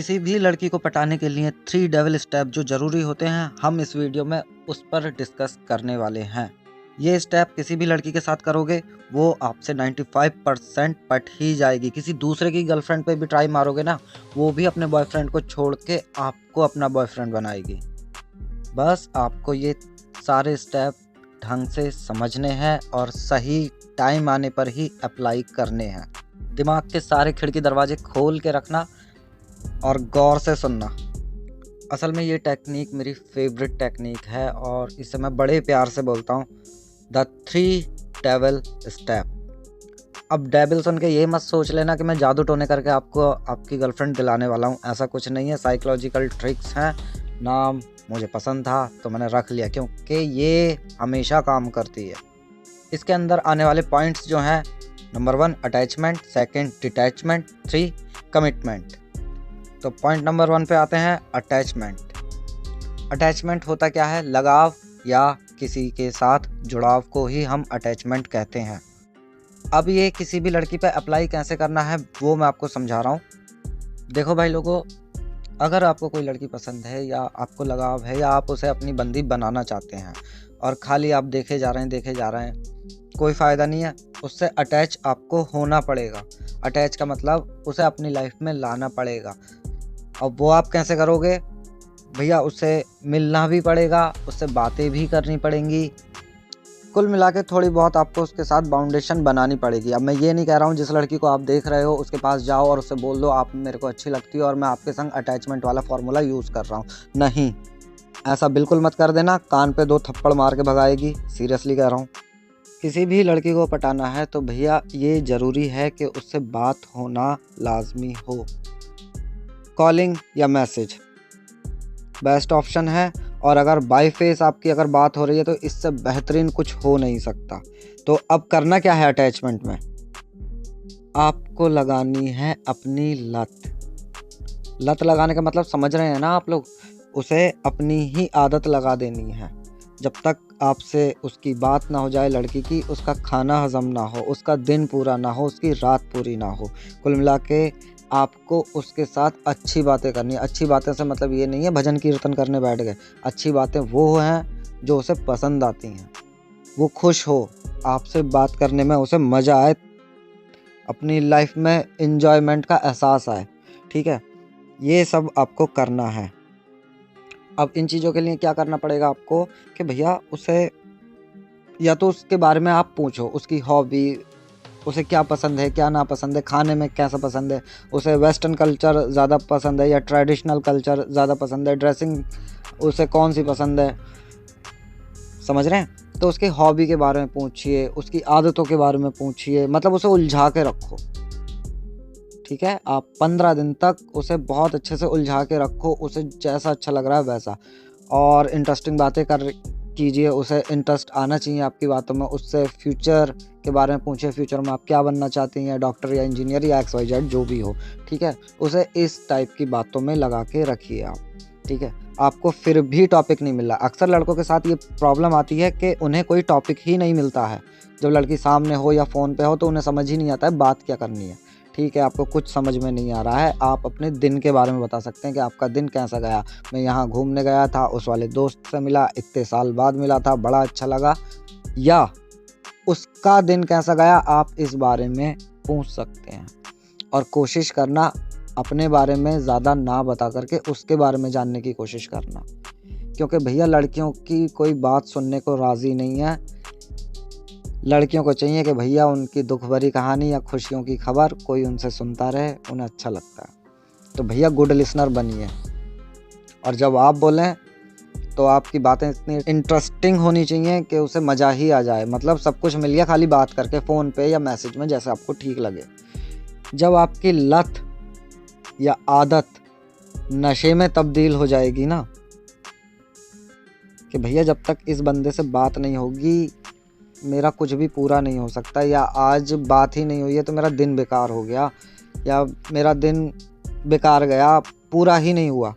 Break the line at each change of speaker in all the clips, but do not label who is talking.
किसी भी लड़की को पटाने के लिए 3 डेविल स्टेप जो ज़रूरी होते हैं, हम इस वीडियो में उस पर डिस्कस करने वाले हैं। ये स्टेप किसी भी लड़की के साथ करोगे वो आपसे 95% पट ही जाएगी। किसी दूसरे की गर्लफ्रेंड पे भी ट्राई मारोगे ना, वो भी अपने बॉयफ्रेंड को छोड़ के आपको अपना बॉयफ्रेंड बनाएगी। बस आपको ये सारे स्टेप ढंग से समझने हैं और सही टाइम आने पर ही अप्लाई करने हैं। दिमाग के सारे खिड़की दरवाजे खोल के रखना और गौर से सुनना। असल में ये टेक्निक मेरी फेवरेट टेक्निक है और इसे मैं बड़े प्यार से बोलता हूँ द 3 डेविल स्टेप। अब डेविल सुन के ये मत सोच लेना कि मैं जादू टोने करके आपको आपकी गर्लफ्रेंड दिलाने वाला हूँ। ऐसा कुछ नहीं है, साइकोलॉजिकल ट्रिक्स हैं। नाम मुझे पसंद था तो मैंने रख लिया क्योंकि ये हमेशा काम करती है। इसके अंदर आने वाले पॉइंट्स जो हैं, नंबर 1 अटैचमेंट, 2 डिटैचमेंट, 3 कमिटमेंट। तो पॉइंट नंबर 1 पे आते हैं अटैचमेंट। अटैचमेंट होता क्या है? लगाव या किसी के साथ जुड़ाव को ही हम अटैचमेंट कहते हैं। अब ये किसी भी लड़की पे अप्लाई कैसे करना है वो मैं आपको समझा रहा हूँ। देखो भाई लोगों, अगर आपको कोई लड़की पसंद है या आपको लगाव है या आप उसे अपनी बंदी बनाना चाहते हैं और खाली आप देखे जा रहे हैं, कोई फ़ायदा नहीं है। उससे अटैच आपको होना पड़ेगा। अटैच का मतलब उसे अपनी लाइफ में लाना पड़ेगा। और वो आप कैसे करोगे भैया? उससे मिलना भी पड़ेगा, उससे बातें भी करनी पड़ेंगी। कुल मिला के थोड़ी बहुत आपको उसके साथ बाउंडेशन बनानी पड़ेगी। अब मैं ये नहीं कह रहा हूँ जिस लड़की को आप देख रहे हो उसके पास जाओ और उससे बोल दो आप मेरे को अच्छी लगती हो और मैं आपके संग अटैचमेंट वाला फॉर्मूला यूज़ कर रहा हूँ। नहीं, ऐसा बिल्कुल मत कर देना, कान पे 2 थप्पड़ मार के भगाएगी। सीरियसली कह रहा हूँ। किसी भी लड़की को पटाना है तो भैया ये ज़रूरी है कि उससे बात होना लाजमी हो। कॉलिंग या मैसेज बेस्ट ऑप्शन है, और अगर बाय फेस आपकी अगर बात हो रही है तो इससे बेहतरीन कुछ हो नहीं सकता। तो अब करना क्या है अटैचमेंट में? आपको लगानी है अपनी लत। लत लगाने का मतलब समझ रहे हैं ना आप लोग? उसे अपनी ही आदत लगा देनी है। जब तक आपसे उसकी बात ना हो जाए लड़की की, उसका खाना हजम ना हो, उसका दिन पूरा ना हो, उसकी रात पूरी ना हो, कुल मिला के आपको उसके साथ अच्छी बातें करनी है। अच्छी बातें से मतलब ये नहीं है भजन कीर्तन करने बैठ गए। अच्छी बातें वो हैं जो उसे पसंद आती हैं, वो खुश हो, आपसे बात करने में उसे मज़ा आए, अपनी लाइफ में एंजॉयमेंट का एहसास आए। ठीक है, ये सब आपको करना है। अब इन चीज़ों के लिए क्या करना पड़ेगा आपको कि भैया उसे या तो उसके बारे में आप पूछो, उसकी हॉबी, उसे क्या पसंद है क्या ना पसंद है, खाने में कैसा पसंद है, उसे वेस्टर्न कल्चर ज़्यादा पसंद है या ट्रेडिशनल कल्चर ज़्यादा पसंद है, ड्रेसिंग उसे कौन सी पसंद है, समझ रहे हैं? तो उसकी हॉबी के बारे में पूछिए, उसकी आदतों के बारे में पूछिए, मतलब उसे उलझा के रखो। ठीक है, आप 15 दिन तक उसे बहुत अच्छे से उलझा के रखो, उसे जैसा अच्छा लग रहा है वैसा, और इंटरेस्टिंग बातें कीजिए। उसे इंटरेस्ट आना चाहिए आपकी बातों में। उससे फ्यूचर के बारे में पूछिए, फ्यूचर में आप क्या बनना चाहती हैं, डॉक्टर या इंजीनियर या XYZ जो भी हो। ठीक है, उसे इस टाइप की बातों में लगा के रखिए आप। ठीक है, आपको फिर भी टॉपिक नहीं मिल रहा। अक्सर लड़कों के साथ ये प्रॉब्लम आती है कि उन्हें कोई टॉपिक ही नहीं मिलता है। जब लड़की सामने हो या फ़ोन पे हो तो उन्हें समझ ही नहीं आता है बात क्या करनी है। ठीक है, आपको कुछ समझ में नहीं आ रहा है, आप अपने दिन के बारे में बता सकते हैं कि आपका दिन कैसा गया। मैं यहाँ घूमने गया था, उस वाले दोस्त से मिला, इतने साल बाद मिला था, बड़ा अच्छा लगा। या उसका दिन कैसा गया, आप इस बारे में पूछ सकते हैं। और कोशिश करना अपने बारे में ज़्यादा ना बता करके उसके बारे में जानने की कोशिश करना, क्योंकि भैया लड़कियों की कोई बात सुनने को राज़ी नहीं है। लड़कियों को चाहिए कि भैया उनकी दुख भरी कहानी या खुशियों की खबर कोई उनसे सुनता रहे, उन्हें अच्छा लगता है। तो भैया गुड लिसनर बनिए, और जब आप बोलें तो आपकी बातें इतनी इंटरेस्टिंग होनी चाहिए कि उसे मज़ा ही आ जाए। मतलब सब कुछ मिल गया खाली बात करके, फ़ोन पे या मैसेज में, जैसे आपको ठीक लगे। जब आपकी लत या आदत नशे में तब्दील हो जाएगी ना, कि भैया जब तक इस बंदे से बात नहीं होगी मेरा कुछ भी पूरा नहीं हो सकता, या आज बात ही नहीं हुई है तो मेरा दिन बेकार हो गया, या मेरा दिन बेकार गया, पूरा ही नहीं हुआ,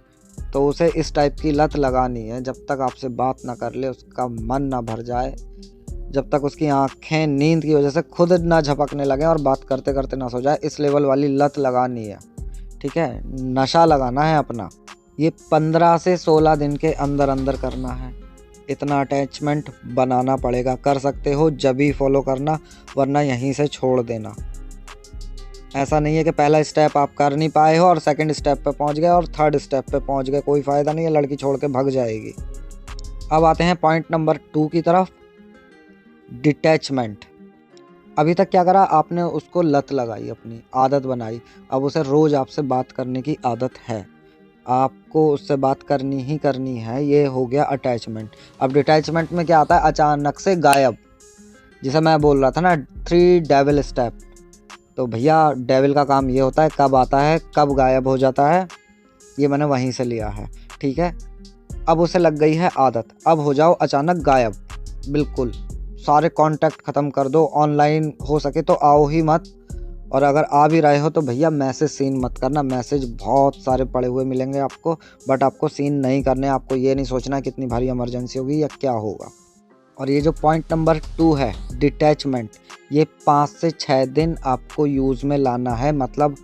तो उसे इस टाइप की लत लगानी है। जब तक आपसे बात ना कर ले, उसका मन ना भर जाए, जब तक उसकी आंखें नींद की वजह से खुद ना झपकने लगें और बात करते करते ना सो जाए, इस लेवल वाली लत लगानी है। ठीक है, नशा लगाना है अपना। ये 15 से 16 दिन के अंदर अंदर करना है। इतना अटैचमेंट बनाना पड़ेगा। कर सकते हो जब ही फॉलो करना, वरना यहीं से छोड़ देना। ऐसा नहीं है कि पहला स्टेप आप कर नहीं पाए हो और सेकंड स्टेप पे पहुंच गए और थर्ड स्टेप पे पहुंच गए, कोई फ़ायदा नहीं है, लड़की छोड़ के भाग जाएगी। अब आते हैं पॉइंट नंबर 2 की तरफ, डिटैचमेंट। अभी तक क्या करा आपने, उसको लत लगाई, अपनी आदत बनाई। अब उसे रोज़ आपसे बात करने की आदत है, आपको उससे बात करनी ही करनी है। ये हो गया अटैचमेंट। अब डिटैचमेंट में क्या आता है, अचानक से गायब, जिसे मैं बोल रहा था ना 3 डेविल स्टेप। तो भैया डेविल का काम ये होता है, कब आता है कब गायब हो जाता है, ये मैंने वहीं से लिया है। ठीक है, अब उसे लग गई है आदत, अब हो जाओ अचानक गायब, बिल्कुल सारे कांटेक्ट ख़त्म कर दो। ऑनलाइन हो सके तो आओ ही मत, और अगर आ भी रहे हो तो भैया मैसेज सीन मत करना। मैसेज बहुत सारे पड़े हुए मिलेंगे आपको, बट आपको सीन नहीं करने। आपको ये नहीं सोचना कितनी भारी इमरजेंसी होगी या क्या होगा। और ये जो पॉइंट नंबर 2 है डिटैचमेंट, ये 5 से 6 दिन आपको यूज़ में लाना है। मतलब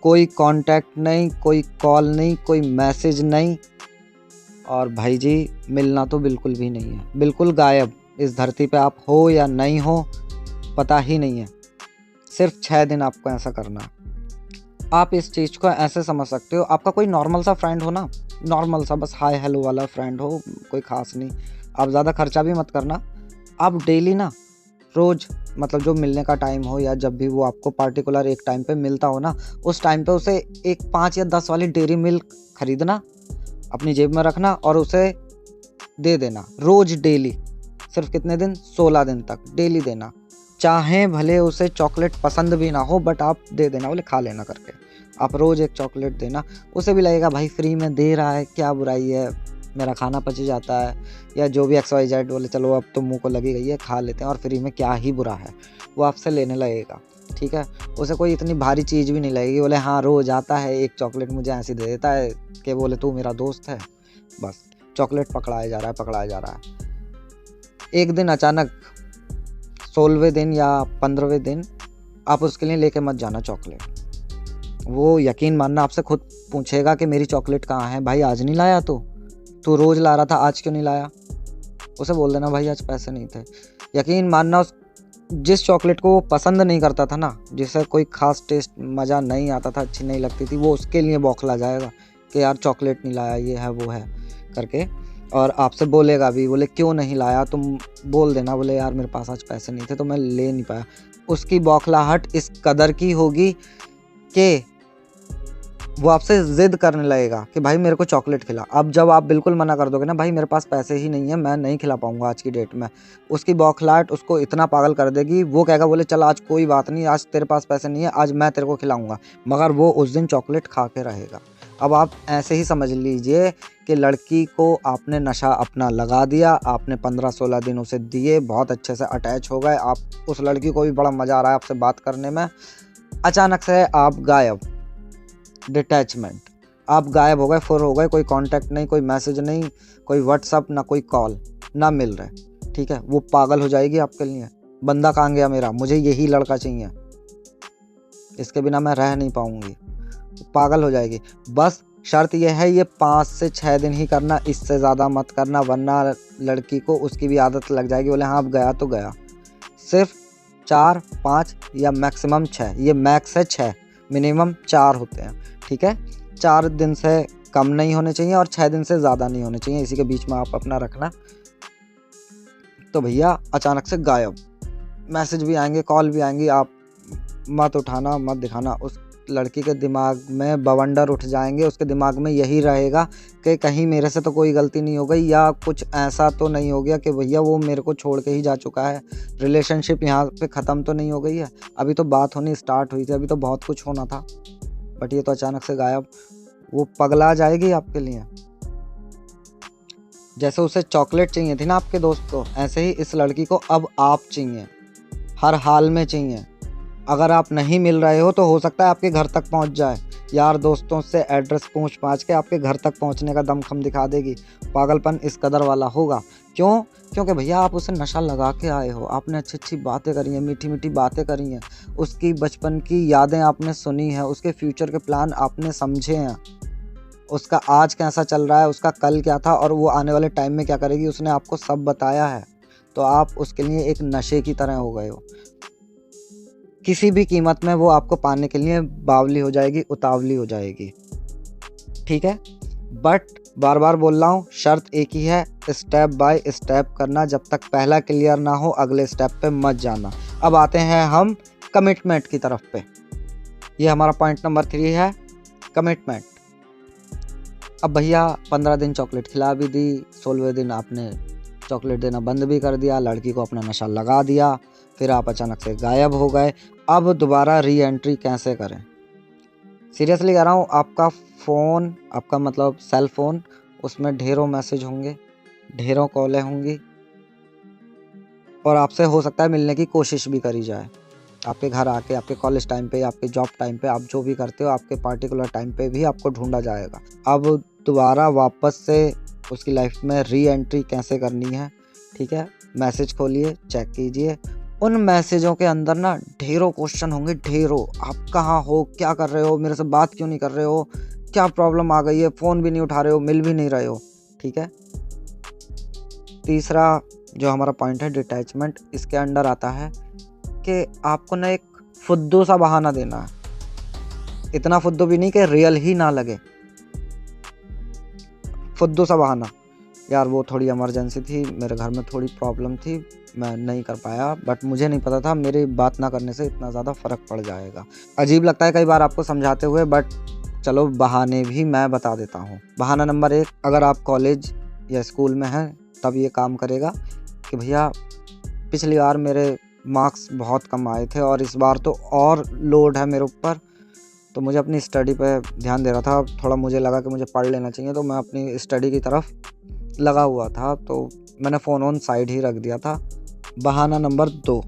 कोई कांटेक्ट नहीं, कोई कॉल नहीं, कोई मैसेज नहीं, और भाई जी मिलना तो बिल्कुल भी नहीं है, बिल्कुल गायब। इस धरती पे आप हो या नहीं हो पता ही नहीं है। सिर्फ 6 दिन आपको ऐसा करना है। आप इस चीज़ को ऐसे समझ सकते हो, आपका कोई नॉर्मल सा फ्रेंड हो ना, नॉर्मल सा बस हाय हेलो वाला फ्रेंड हो, कोई ख़ास नहीं। आप ज़्यादा खर्चा भी मत करना। आप डेली ना, रोज़ मतलब जो मिलने का टाइम हो या जब भी वो आपको पार्टिकुलर एक टाइम पे मिलता हो ना, उस टाइम पे उसे एक 5 या 10 वाली डेयरी मिल्क खरीदना, अपनी जेब में रखना और उसे दे देना रोज़ डेली। सिर्फ कितने दिन, 16 दिन तक डेली देना। चाहे भले उसे चॉकलेट पसंद भी ना हो, बट आप दे देना, बोले खा लेना करके। आप रोज़ एक चॉकलेट देना, उसे भी लगेगा भाई फ्री में दे रहा है, क्या बुराई है, मेरा खाना पच जाता है, या जो भी XYZ, बोले चलो अब तो मुंह को लगी गई है खा लेते हैं, और फ्री में क्या ही बुरा है, वो आपसे लेने लगेगा। ठीक है, उसे कोई इतनी भारी चीज़ भी नहीं लगेगी। बोले हाँ रोज़ आता है, एक चॉकलेट मुझे ऐसी दे देता है कि बोले तू मेरा दोस्त है, बस चॉकलेट पकड़ाया जा रहा है, पकड़ाया जा रहा है। एक दिन अचानक 16वें दिन या 15वें दिन आप उसके लिए लेके मत जाना चॉकलेट। वो यकीन मानना आपसे खुद पूछेगा कि मेरी चॉकलेट कहाँ है, भाई आज नहीं लाया तू रोज़ ला रहा था, आज क्यों नहीं लाया। उसे बोल देना भाई आज पैसे नहीं थे। यकीन मानना उस जिस चॉकलेट को वो पसंद नहीं करता था ना, जिसे कोई ख़ास टेस्ट मज़ा नहीं आता था, अच्छी नहीं लगती थी, वो उसके लिए बौखला जाएगा कि यार चॉकलेट नहीं लाया, ये है वो है करके। और आपसे बोलेगा भी, बोले क्यों नहीं लाया, तुम बोल देना बोले यार मेरे पास आज पैसे नहीं थे तो मैं ले नहीं पाया। उसकी बौखलाहट इस कदर की होगी कि वो आपसे ज़िद करने लगेगा कि भाई मेरे को चॉकलेट खिला। अब जब आप बिल्कुल मना कर दोगे ना, भाई मेरे पास पैसे ही नहीं है, मैं नहीं खिला पाऊंगा आज की डेट में, उसकी बौखलाहट उसको इतना पागल कर देगी, वो कहेगा बोले चल आज कोई बात नहीं, आज तेरे पास पैसे नहीं है, आज मैं तेरे को खिलाऊंगा, मगर वो उस दिन चॉकलेट खा के रहेगा। अब आप ऐसे ही समझ लीजिए कि लड़की को आपने नशा अपना लगा दिया, आपने 15-16 दिन उसे दिए, बहुत अच्छे से अटैच हो गए आप, उस लड़की को भी बड़ा मज़ा आ रहा है आपसे बात करने में। अचानक से आप गायब, डिटैचमेंट, आप गायब हो गए, फुर हो गए, कोई कांटेक्ट नहीं, कोई मैसेज नहीं, कोई व्हाट्सअप ना, कोई कॉल ना मिल रहे। ठीक है, वो पागल हो जाएगी आपके लिए, बंदा कहाँ गया मेरा, मुझे यही लड़का चाहिए, इसके बिना मैं रह नहीं पाऊंगी, पागल हो जाएगी। बस शर्त यह है, ये 5 से 6 दिन ही करना, इससे ज़्यादा मत करना, वरना लड़की को उसकी भी आदत लग जाएगी, बोले हाँ अब गया तो गया। सिर्फ 4, 5 या मैक्सिमम 6, ये मैक्स है 6, मिनिमम 4 होते हैं। ठीक है, 4 दिन से कम नहीं होने चाहिए और 6 दिन से ज़्यादा नहीं होने चाहिए, इसी के बीच में आप अपना रखना। तो भैया अचानक से गायब, मैसेज भी आएंगे, कॉल भी आएंगी, आप मत उठाना, मत दिखाना। उस लड़की के दिमाग में बवंडर उठ जाएंगे, उसके दिमाग में यही रहेगा कि कहीं मेरे से तो कोई गलती नहीं हो गई, या कुछ ऐसा तो नहीं हो गया कि भैया वो मेरे को छोड़ के ही जा चुका है, रिलेशनशिप यहाँ पे ख़त्म तो नहीं हो गई है, अभी तो बात होनी स्टार्ट हुई थी, अभी तो बहुत कुछ होना था, बट ये तो अचानक से गायब। वो पगला जाएगी आपके लिए। जैसे उसे चॉकलेट चाहिए थी ना आपके दोस्त को, ऐसे ही इस लड़की को अब आप चाहिए, हर हाल में चाहिए। अगर आप नहीं मिल रहे हो तो हो सकता है आपके घर तक पहुंच जाए, यार दोस्तों से एड्रेस पूछ पाछ के आपके घर तक पहुंचने का दमखम दिखा देगी। पागलपन इस कदर वाला होगा। क्यों? क्योंकि भैया आप उसे नशा लगा के आए हो, आपने अच्छी अच्छी बातें करी हैं, मीठी मीठी बातें करी हैं, उसकी बचपन की यादें आपने सुनी हैं, उसके फ्यूचर के प्लान आपने समझे हैं, उसका आज कैसा चल रहा है, उसका कल क्या था और वो आने वाले टाइम में क्या करेगी, उसने आपको सब बताया है। तो आप उसके लिए एक नशे की तरह हो गए हो। किसी भी कीमत में वो आपको पाने के लिए बावली हो जाएगी, उतावली हो जाएगी। ठीक है, बट बार बार बोल रहा हूँ, शर्त एक ही है, स्टेप बाय स्टेप करना। जब तक पहला क्लियर ना हो अगले स्टेप पे मत जाना। अब आते हैं हम कमिटमेंट की तरफ पे। ये हमारा पॉइंट नंबर 3 है, कमिटमेंट। अब भैया 15 दिन चॉकलेट खिला भी दी, 16वें दिन आपने चॉकलेट देना बंद भी कर दिया, लड़की को अपना नशा लगा दिया, फिर आप अचानक से गायब हो गए। अब दोबारा री एंट्री कैसे करें? सीरियसली कह रहा हूँ, आपका फ़ोन, आपका मतलब सेल फ़ोन, उसमें ढेरों मैसेज होंगे, ढेरों कॉलें होंगी, और आपसे हो सकता है मिलने की कोशिश भी करी जाए। आपके घर आके, आपके कॉलेज टाइम पे, आपके जॉब टाइम पे, आप जो भी करते हो, आपके पार्टिकुलर टाइम पे भी आपको ढूंढा जाएगा। अब दोबारा वापस से उसकी लाइफ में री एंट्री कैसे करनी है? ठीक है, मैसेज खोलिए, चेक कीजिए। उन मैसेजों के अंदर ना ढेरों क्वेश्चन होंगे, ढेरों। आप कहाँ हो, क्या कर रहे हो, मेरे से बात क्यों नहीं कर रहे हो, क्या प्रॉब्लम आ गई है, फ़ोन भी नहीं उठा रहे हो, मिल भी नहीं रहे हो। ठीक है, तीसरा जो हमारा पॉइंट है डिटैचमेंट, इसके अंडर आता है कि आपको ना एक फुद्दू सा बहाना देना है। इतना फुद्दू भी नहीं कि रियल ही ना लगे, फुद्दू सा बहाना। यार वो थोड़ी इमरजेंसी थी, मेरे घर में थोड़ी प्रॉब्लम थी, मैं नहीं कर पाया, बट मुझे नहीं पता था मेरी बात ना करने से इतना ज़्यादा फ़र्क पड़ जाएगा। अजीब लगता है कई बार आपको समझाते हुए, बट चलो बहाने भी मैं बता देता हूँ। बहाना नंबर 1, अगर आप कॉलेज या स्कूल में हैं तब ये काम करेगा कि भैया पिछली बार मेरे मार्क्स बहुत कम आए थे और इस बार तो और लोड है मेरे ऊपर, तो मुझे अपनी स्टडी पे ध्यान दे रहा था, थोड़ा मुझे लगा कि मुझे पढ़ लेना चाहिए, तो मैं अपनी स्टडी की तरफ लगा हुआ था, तो मैंने फ़ोन ऑन साइड ही रख दिया था। बहाना नंबर 2,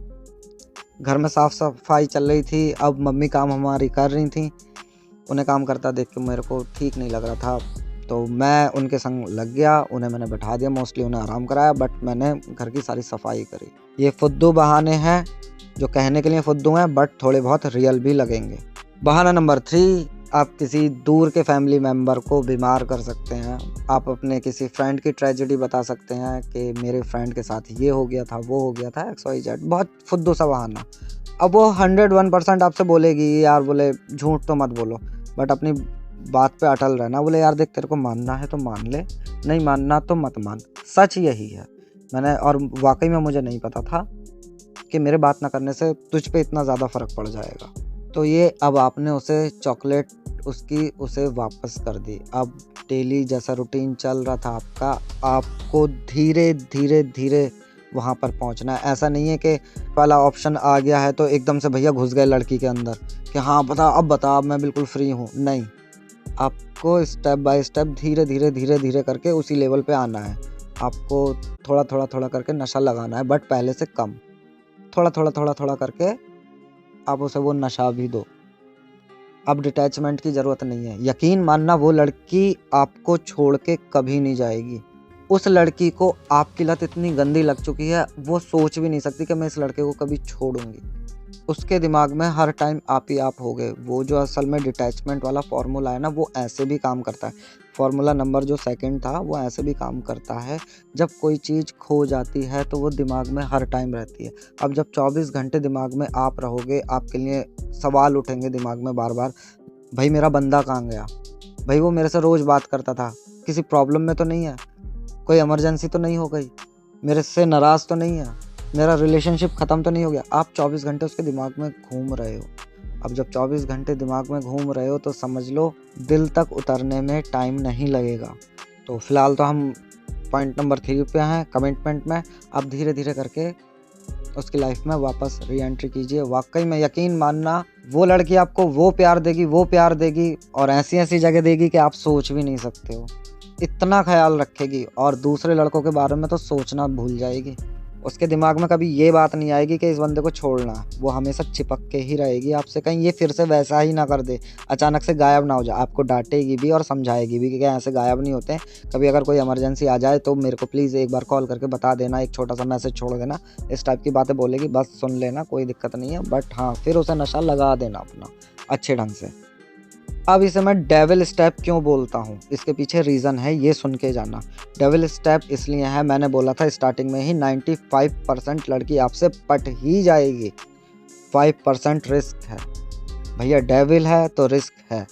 घर में साफ़ सफाई चल रही थी, अब मम्मी काम हमारी कर रही थी, उन्हें काम करता देख के मेरे को ठीक नहीं लग रहा था, तो मैं उनके संग लग गया, उन्हें मैंने बैठा दिया, मोस्टली उन्हें आराम कराया, बट मैंने घर की सारी सफाई करी। ये फुद्दू बहाने हैं जो कहने के लिए फुद्दू हैं, बट थोड़े बहुत रियल भी लगेंगे। बहाना नंबर 3, आप किसी दूर के फैमिली मेम्बर को बीमार कर सकते हैं। आप अपने किसी फ्रेंड की ट्रेजेडी बता सकते हैं कि मेरे फ्रेंड के साथ ये हो गया था, वो हो गया था, XYZ। बहुत फुद्दू सा बहाना। अब वो 101% आपसे बोलेगी यार, बोले झूठ तो मत बोलो, बट अपनी बात पे अटल रहना, बोले यार देख तेरे को मानना है तो मान ले, नहीं मानना तो मत मान। सच यही है। मैंने, और वाकई में मुझे नहीं पता था कि मेरे बात ना करने से तुझ पे इतना ज़्यादा फ़र्क पड़ जाएगा। तो ये अब आपने उसे चॉकलेट उसकी उसे वापस कर दी। अब डेली जैसा रूटीन चल रहा था आपका, आपको धीरे धीरे धीरे वहाँ पर पहुँचना है। ऐसा नहीं है कि पहला ऑप्शन आ गया है तो एकदम से भैया घुस गए लड़की के अंदर कि हाँ बता, अब बता, अब मैं बिल्कुल फ्री हूँ। नहीं, आपको स्टेप बाय स्टेप धीरे धीरे करके उसी लेवल पे आना है। आपको थोड़ा करके नशा लगाना है, बट पहले से कम। थोड़ा करके आप उसे वो नशा भी दो। अब डिटैचमेंट की ज़रूरत नहीं है। यकीन मानना, वो लड़की आपको छोड़ के कभी नहीं जाएगी। उस लड़की को आपकी लत इतनी गंदी लग चुकी है, वो सोच भी नहीं सकती कि मैं इस लड़के को कभी छोड़ूंगी। उसके दिमाग में हर टाइम आप ही आप हो गए। वो जो असल में डिटैचमेंट वाला फार्मूला है ना, वो ऐसे भी काम करता है। फार्मूला नंबर जो 2 था, वो ऐसे भी काम करता है। जब कोई चीज़ खो जाती है तो वो दिमाग में हर टाइम रहती है। अब जब 24 घंटे दिमाग में आप रहोगे, आपके लिए सवाल उठेंगे दिमाग में बार बार, भाई मेरा बंदा कहाँ गया, भाई वो मेरे से रोज़ बात करता था, किसी प्रॉब्लम में तो नहीं है, कोई इमरजेंसी तो नहीं हो गई, मेरे से नाराज़ तो नहीं है, मेरा रिलेशनशिप ख़त्म तो नहीं हो गया। आप 24 घंटे उसके दिमाग में घूम रहे हो। अब जब 24 घंटे दिमाग में घूम रहे हो तो समझ लो दिल तक उतरने में टाइम नहीं लगेगा। तो फ़िलहाल तो हम पॉइंट नंबर 3 पे हैं, कमिटमेंट में। आप धीरे धीरे करके उसकी लाइफ में वापस री एंट्री कीजिए। वाकई में यकीन मानना, वो लड़की आपको वो प्यार देगी और ऐसी जगह देगी कि आप सोच भी नहीं सकते हो। इतना ख्याल रखेगी और दूसरे लड़कों के बारे में तो सोचना भूल जाएगी। उसके दिमाग में कभी ये बात नहीं आएगी कि इस बंदे को छोड़ना है। वो हमेशा चिपक के ही रहेगी आपसे, कहीं ये फिर से वैसा ही ना कर दे, अचानक से गायब ना हो जाए। आपको डांटेगी भी और समझाएगी भी कि क्या ऐसे गायब नहीं होते हैं। कभी अगर कोई इमरजेंसी आ जाए तो मेरे को प्लीज़ एक बार कॉल करके बता देना, एक छोटा सा मैसेज छोड़ देना। इस टाइप की बातें बोलेगी, बस सुन लेना, कोई दिक्कत नहीं है। बट हाँ, फिर उसे नशा लगा देना अपना अच्छे ढंग से। अब इसे मैं डेविल स्टेप क्यों बोलता हूँ, इसके पीछे रीज़न है, ये सुन के जाना। डेविल स्टेप इसलिए है, मैंने बोला था स्टार्टिंग में ही 95% लड़की आपसे पट ही जाएगी, 5% रिस्क है। भैया डेविल है तो रिस्क है,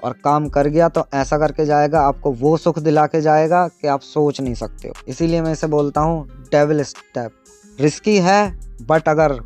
और काम कर गया तो ऐसा करके जाएगा, आपको वो सुख दिला के जाएगा कि आप सोच नहीं सकते हो। इसीलिए मैं इसे बोलता हूँ डेविल स्टेप। रिस्की है, बट अगर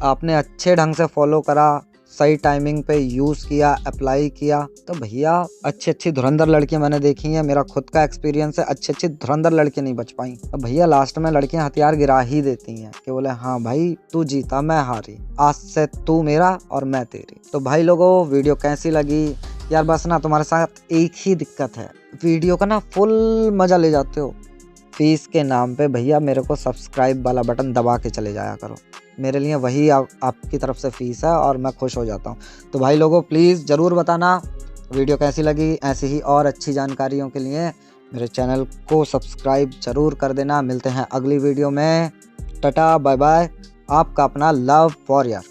आपने अच्छे ढंग से फॉलो करा, सही टाइमिंग पे यूज़ किया, अप्लाई किया, तो भैया अच्छी धुरंधर लड़कियां मैंने देखी हैं, मेरा खुद का एक्सपीरियंस है। अच्छी धुरंधर लड़कियां नहीं बच पाई, तो भैया लास्ट में लड़कियां हथियार गिरा ही देती हैं कि बोले हाँ भाई तू जीता मैं हारी, आज से तू मेरा और मैं तेरी। तो भाई लोगों, वीडियो कैसी लगी यार? बस ना तुम्हारे साथ एक ही दिक्कत है, वीडियो का ना फुल मज़ा ले जाते हो, फीस के नाम पे भैया मेरे को सब्सक्राइब वाला बटन दबा के चले जाया करो। मेरे लिए वही आपकी तरफ से फ़ीस है और मैं खुश हो जाता हूँ। तो भाई लोगों, प्लीज़ ज़रूर बताना वीडियो कैसी लगी। ऐसी ही और अच्छी जानकारियों के लिए मेरे चैनल को सब्सक्राइब ज़रूर कर देना। मिलते हैं अगली वीडियो में। टाटा बाय बाय, आपका अपना लव फॉर यार।